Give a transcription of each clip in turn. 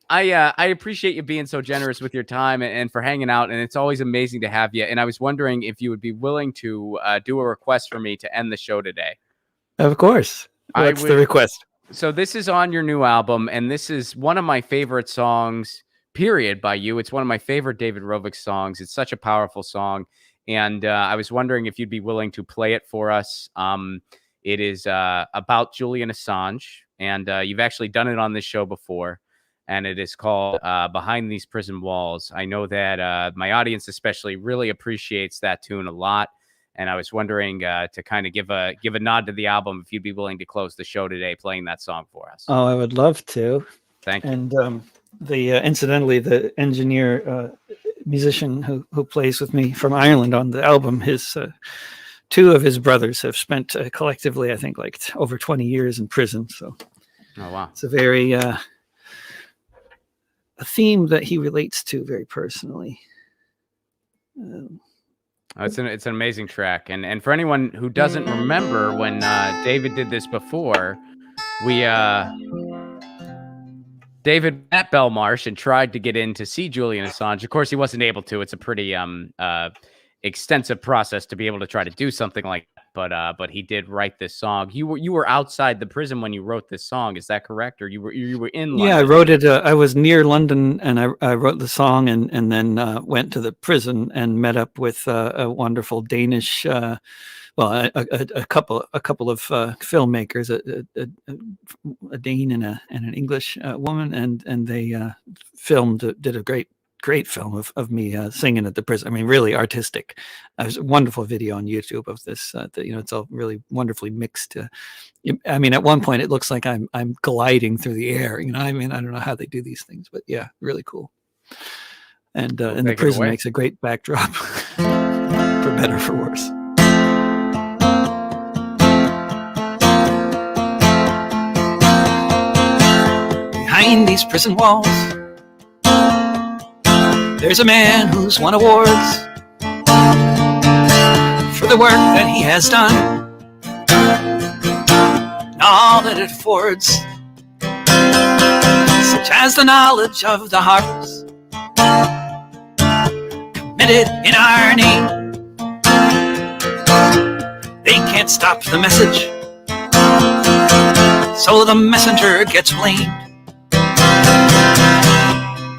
I appreciate you being so generous with your time and for hanging out, and it's always amazing to have you. And I was wondering if you would be willing to do a request for me to end the show today. Of course. What's the request? So this is on your new album, and this is one of my favorite songs, period, by you. It's one of my favorite David Rovics songs. It's such a powerful song, and I was wondering if you'd be willing to play it for us. It is about Julian Assange, and you've actually done it on this show before, and it is called Behind These Prison Walls. I know that my audience especially really appreciates that tune a lot. And I was wondering to kind of give a nod to the album, if you'd be willing to close the show today playing that song for us. Oh, I would love to. Thank you. And incidentally, the engineer musician who plays with me from Ireland on the album, his two of his brothers have spent collectively, I think, like over 20 years in prison. So, oh wow, it's a very a theme that he relates to very personally. It's an amazing track, and for anyone who doesn't remember, when David did this before, David at Belmarsh and tried to get in to see Julian Assange. Of course, he wasn't able to. It's a pretty extensive process to be able to try to do something like that. But he did write this song. You were outside the prison when you wrote this song. Is that correct? Or you were in London? Yeah, I wrote it. I was near London, and I wrote the song, and then went to the prison and met up with a wonderful Danish, a couple of filmmakers, a Dane and an English woman, and they did a great film of me singing at the prison. I mean, really artistic. There's a wonderful video on YouTube of this. It's all really wonderfully mixed. I mean, at one point it looks like I'm gliding through the air. I mean, I don't know how they do these things, but yeah, really cool. And the prison makes a great backdrop, for better or for worse. Behind these prison walls, there's a man who's won awards for the work that he has done, and all that it affords, such as the knowledge of the hearts committed in our name. They can't stop the message, so the messenger gets blamed.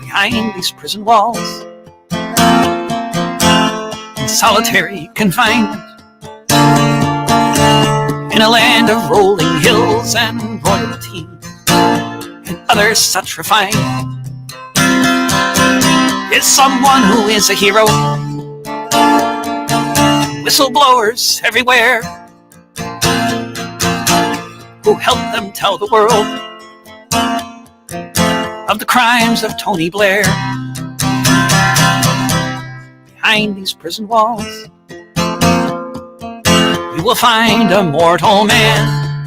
Behind these prison walls, in solitary confinement, in a land of rolling hills and royalty and other such refinement, is someone who is a hero. Whistleblowers everywhere who help them tell the world of the crimes of Tony Blair. Behind these prison walls, you will find a mortal man.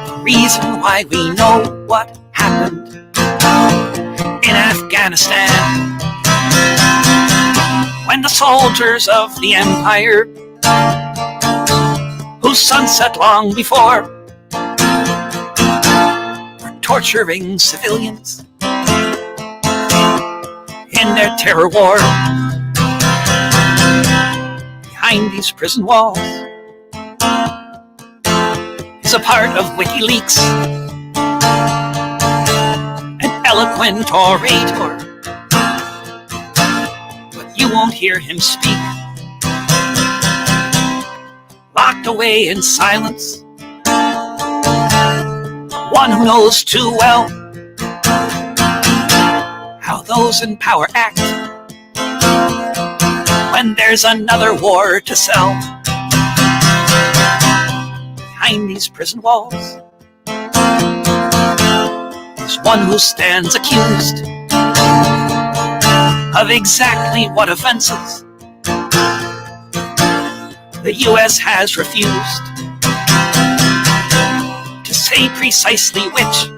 The reason why we know what happened in Afghanistan, when the soldiers of the empire, whose sunset long before, torturing civilians in their terror war. Behind these prison walls is a part of WikiLeaks, an eloquent orator, but you won't hear him speak. Locked away in silence, one who knows too well how those in power act when there's another war to sell. Behind these prison walls is one who stands accused of exactly what offenses the U.S. has refused to say precisely which,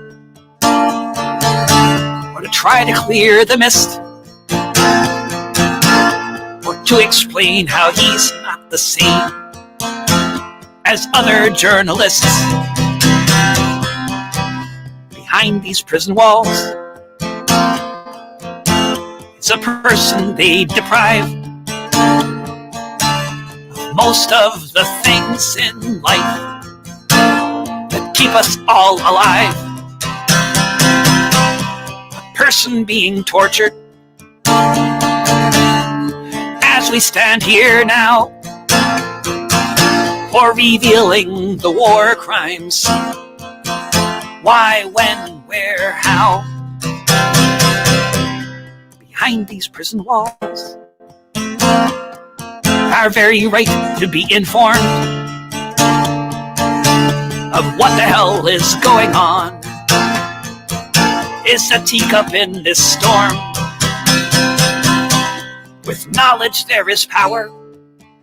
or to try to clear the mist, or to explain how he's not the same as other journalists. behind these prison walls is a person they deprive of most of the things in life that keep us all alive. A person being tortured as we stand here now, for revealing the war crimes. Why, when, where, how? Behind these prison walls, our very right to be informed of what the hell is going on is a teacup in this storm. With knowledge there is power,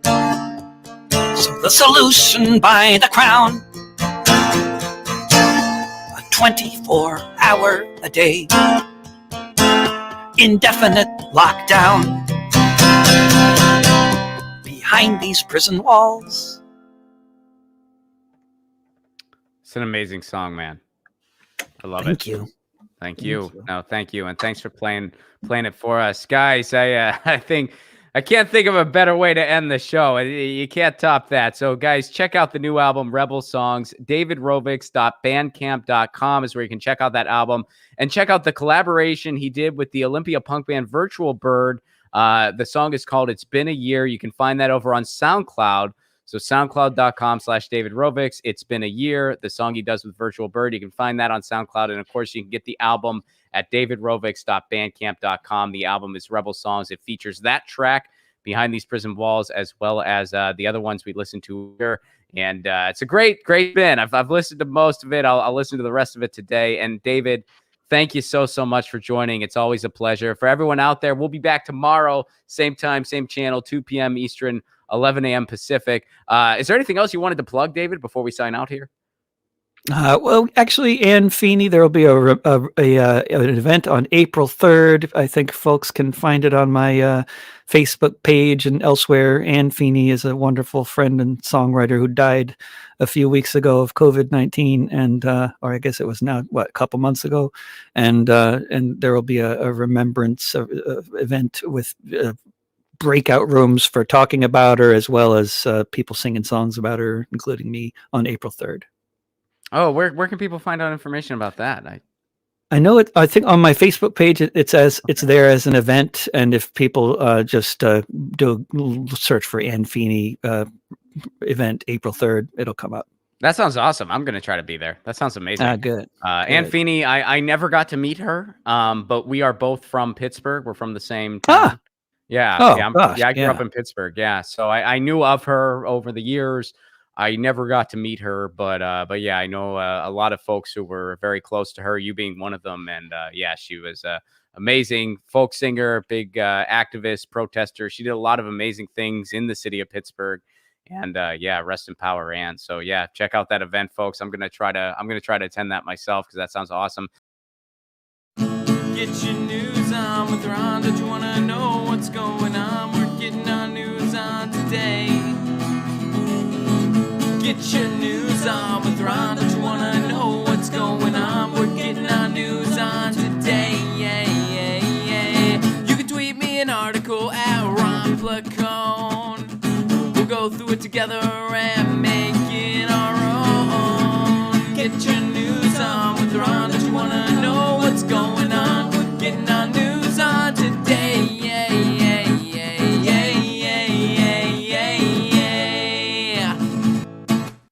so the solution by the crown, a 24-hour-a-day indefinite lockdown behind these prison walls. It's an amazing song, man. I love it. Thank you. Thank you. No, thank you, and thanks for playing it for us, guys. I think I can't think of a better way to end the show. You can't top that. So, guys, check out the new album, Rebel Songs. DavidRovics.bandcamp.com is where you can check out that album and check out the collaboration he did with the Olympia punk band Virtual Bird. The song is called "It's Been a Year." You can find that over on SoundCloud. So SoundCloud.com/DavidRovics. It's Been a Year. The song he does with Virtual Bird. You can find that on SoundCloud. And of course, you can get the album at DavidRovics.bandcamp.com. The album is Rebel Songs. It features that track, Behind These Prison Walls, as well as the other ones we listened to here. And it's a great band. I've listened to most of it. I'll listen to the rest of it today. And David, thank you so much for joining. It's always a pleasure. For everyone out there, we'll be back tomorrow, same time, same channel, 2 p.m. Eastern, 11 a.m. Pacific. Is there anything else you wanted to plug, David, before we sign out here? Well, actually, Ann Feeney, there will be an event on April 3rd. I think folks can find it on my Facebook page and elsewhere. Ann Feeney is a wonderful friend and songwriter who died a few weeks ago of COVID-19, and or I guess it was now a couple months ago, and there will be a remembrance event with breakout rooms for talking about her, as well as people singing songs about her, including me, on April 3rd. Oh, where can people find out information about that? I know it. I think on my Facebook page it says it's there as an event, and if people just do a search for Ann Feeney event April 3rd, it'll come up. That sounds awesome. I'm going to try to be there. That sounds amazing. Good. Ann Feeney, I never got to meet her, but we are both from Pittsburgh. We're from the same town. Yeah. I grew up in Pittsburgh. Yeah. So I knew of her over the years. I never got to meet her, but yeah, I know a lot of folks who were very close to her, you being one of them. And yeah, she was an amazing folk singer, big activist, protester. She did a lot of amazing things in the city of Pittsburgh. And yeah, rest in power, Ann. So yeah, check out that event, folks. I'm gonna try to attend that myself because that sounds awesome. Get your news on with Ron. Don't you wanna know what's going on? We're getting our news on today. Get your news on with Ron. Don't you wanna know what's going on? We're getting our news on today. Yeah. You can tweet me an article at Ron Placone. We'll go through it together and make